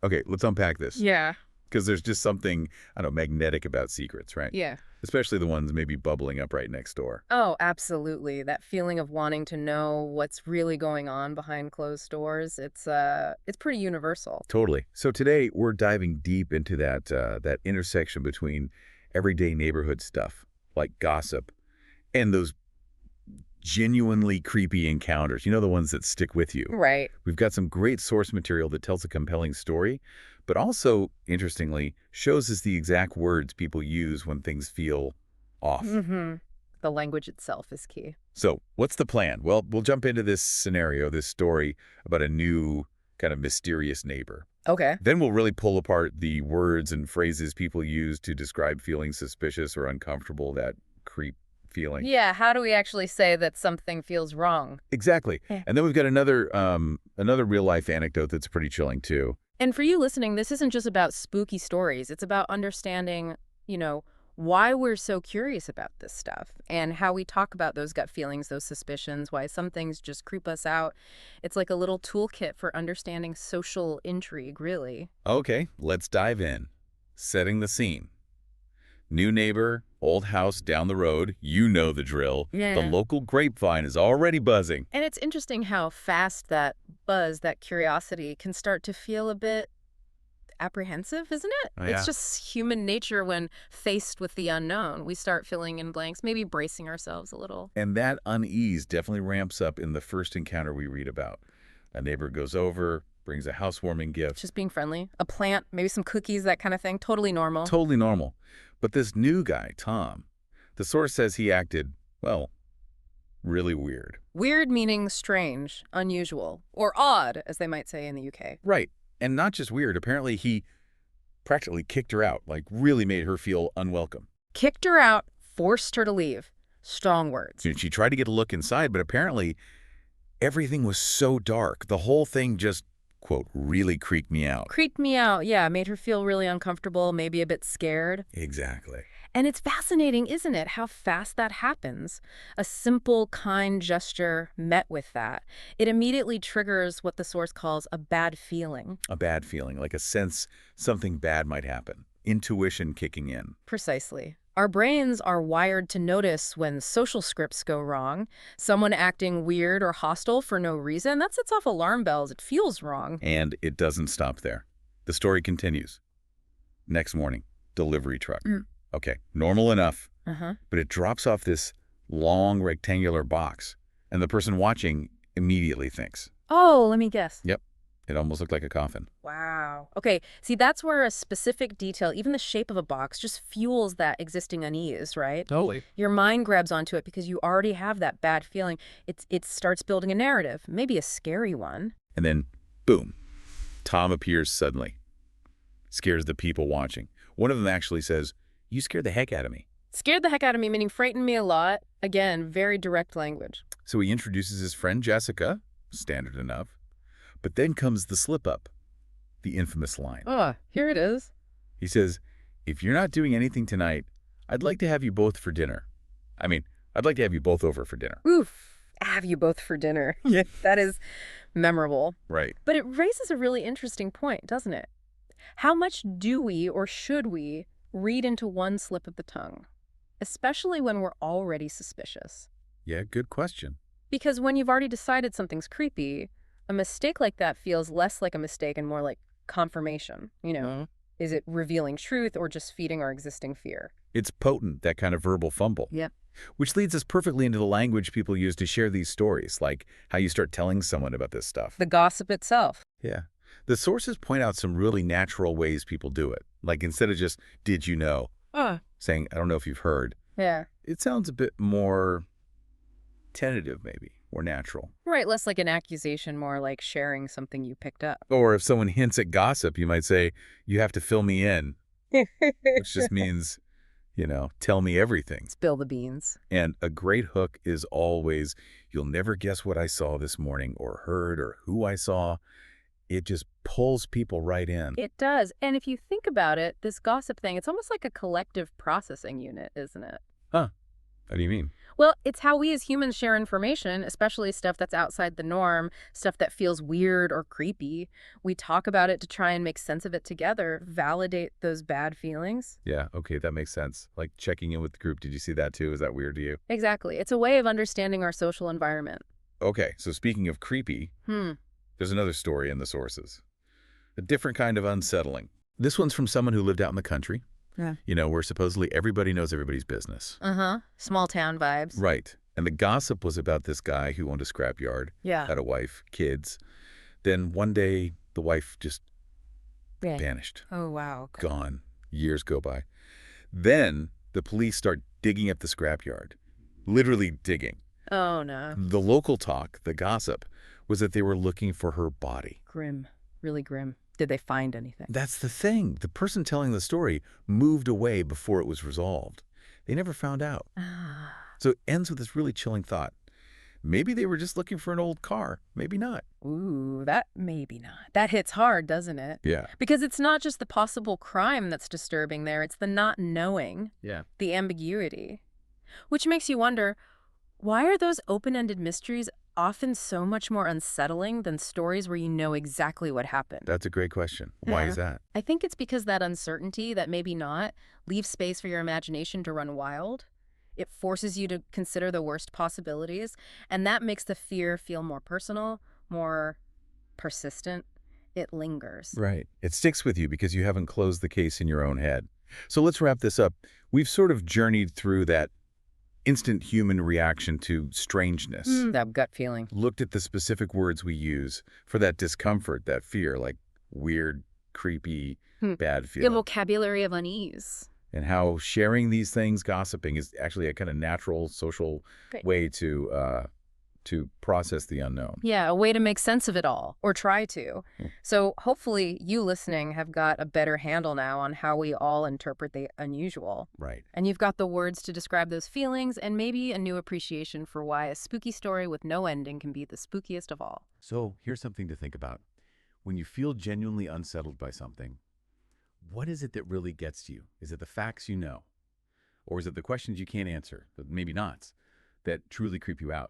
Okay, let's unpack this. Yeah. Because there's just something, I don't know, magnetic about secrets, right? Yeah. Especially the ones maybe bubbling up right next door. Oh, absolutely. That feeling of wanting to know what's really going on behind closed doors, it's pretty universal. Totally. So today we're diving deep into that intersection between everyday neighborhood stuff, like gossip, and those genuinely creepy encounters, the ones that stick with you. Right. We've got some great source material that tells a compelling story, but also, interestingly, shows us the exact words people use when things feel off. Mm-hmm. The language itself is key. So what's the plan? Well, we'll jump into this scenario, this story about a new kind of mysterious neighbor. Okay. Then we'll really pull apart the words and phrases people use to describe feeling suspicious or uncomfortable, that creep feeling. Yeah, how do we actually say that something feels wrong? Exactly. Yeah. And then we've got another real-life anecdote that's pretty chilling, too. And for you listening, this isn't just about spooky stories. It's about understanding, why we're so curious about this stuff and how we talk about those gut feelings, those suspicions, why some things just creep us out. It's like a little toolkit for understanding social intrigue, really. Okay, let's dive in. Setting the scene. New neighbor, old house down the road, you know the drill. Yeah. The local grapevine is already buzzing. And it's interesting how fast that buzz, that curiosity, can start to feel a bit apprehensive, isn't it? Oh, yeah. It's just human nature when faced with the unknown. We start filling in blanks, maybe bracing ourselves a little. And that unease definitely ramps up in the first encounter we read about. A neighbor goes over, brings a housewarming gift. Just being friendly. A plant, maybe some cookies, that kind of thing. Totally normal. Totally normal. But this new guy, Tom, the source says he acted, well, really weird. Weird meaning strange, unusual, or odd, as they might say in the UK. Right. And not just weird. Apparently he practically kicked her out, like really made her feel unwelcome. Kicked her out, forced her to leave. Strong words. She tried to get a look inside, but apparently everything was so dark. The whole thing just, quote, really creeped me out. Creeped me out, yeah. Made her feel really uncomfortable, maybe a bit scared. Exactly. And it's fascinating, isn't it, how fast that happens? A simple, kind gesture met with that. It immediately triggers what the source calls a bad feeling. A bad feeling, like a sense something bad might happen. Intuition kicking in. Precisely. Our brains are wired to notice when social scripts go wrong. Someone acting weird or hostile for no reason, that sets off alarm bells. It feels wrong. And it doesn't stop there. The story continues. Next morning, delivery truck. Okay, normal enough, but it drops off this long rectangular box, and the person watching immediately thinks, Oh, let me guess. yep, it almost looked like a coffin. Wow. Okay, see, that's where a specific detail, even the shape of a box, just fuels that existing unease, right? Totally. Your mind grabs onto it because you already have that bad feeling. It starts building a narrative, maybe a scary one. And then, boom, Tom appears suddenly. Scares the people watching. One of them actually says, "You scared the heck out of me." Scared the heck out of me, meaning frightened me a lot. Again, very direct language. So he introduces his friend Jessica, standard enough. But then comes the slip-up, the infamous line. Oh, here it is. He says, "If you're not doing anything tonight, I'd like to have you both for dinner. I'd like to have you both over for dinner." Oof. Have you both for dinner. Yeah. That is memorable. Right. But it raises a really interesting point, doesn't it? How much do we or should we read into one slip of the tongue, especially when we're already suspicious? Yeah, good question. Because when you've already decided something's creepy, a mistake like that feels less like a mistake and more like confirmation. Is it revealing truth or just feeding our existing fear? It's potent, that kind of verbal fumble. Yep. Which leads us perfectly into the language people use to share these stories, like how you start telling someone about this stuff. The gossip itself. Yeah. The sources point out some really natural ways people do it. Like instead of just, "Did you know?" saying, "I don't know if you've heard." Yeah. It sounds a bit more tentative, maybe, or natural. Right, less like an accusation, more like sharing something you picked up. Or if someone hints at gossip, you might say, "You have to fill me in," which just means, tell me everything. Spill the beans. And a great hook is always, "You'll never guess what I saw this morning or heard or who I saw." It just pulls people right in. It does. And if you think about it, this gossip thing, it's almost like a collective processing unit, isn't it? Huh. What do you mean? Well, it's how we as humans share information, especially stuff that's outside the norm, stuff that feels weird or creepy. We talk about it to try and make sense of it together, validate those bad feelings. Yeah, okay, that makes sense. Like checking in with the group. Did you see that too? Is that weird to you? Exactly. It's a way of understanding our social environment. Okay, so speaking of creepy, there's another story in the sources. A different kind of unsettling. This one's from someone who lived out in the country. Yeah. Where supposedly everybody knows everybody's business. Uh-huh. Small town vibes. Right. And the gossip was about this guy who owned a scrapyard, Yeah. had a wife, kids. Then one day, the wife just Yeah. vanished. Oh, wow. Gone. Years go by. Then the police start digging up the scrapyard. Literally digging. Oh, no. The local talk, the gossip, was that they were looking for her body. Grim. Really grim. Did they find anything? That's the thing. The person telling the story moved away before it was resolved. They never found out. So it ends with this really chilling thought. Maybe they were just looking for an old car. Maybe not. Ooh, that maybe not. That hits hard, doesn't it? Yeah. Because it's not just the possible crime that's disturbing there. It's the not knowing. Yeah. The ambiguity. Which makes you wonder, why are those open-ended mysteries often so much more unsettling than stories where you know exactly what happened? That's a great question. Why is that? I think it's because that uncertainty, that maybe not, leaves space for your imagination to run wild. It forces you to consider the worst possibilities, and that makes the fear feel more personal, more persistent. It lingers. Right. It sticks with you because you haven't closed the case in your own head. So let's wrap this up. We've sort of journeyed through that instant human reaction to strangeness. That gut feeling. Looked at the specific words we use for that discomfort, that fear, like weird, creepy, bad The feeling. vocabulary of unease. And how sharing these things, gossiping, is actually a kind of natural social way to process the unknown. Yeah, a way to make sense of it all, or try to. So hopefully you listening have got a better handle now on how we all interpret the unusual. Right. And you've got the words to describe those feelings and maybe a new appreciation for why a spooky story with no ending can be the spookiest of all. So here's something to think about. When you feel genuinely unsettled by something, what is it that really gets to you? Is it the facts you know? Or is it the questions you can't answer, but maybe not, that truly creep you out?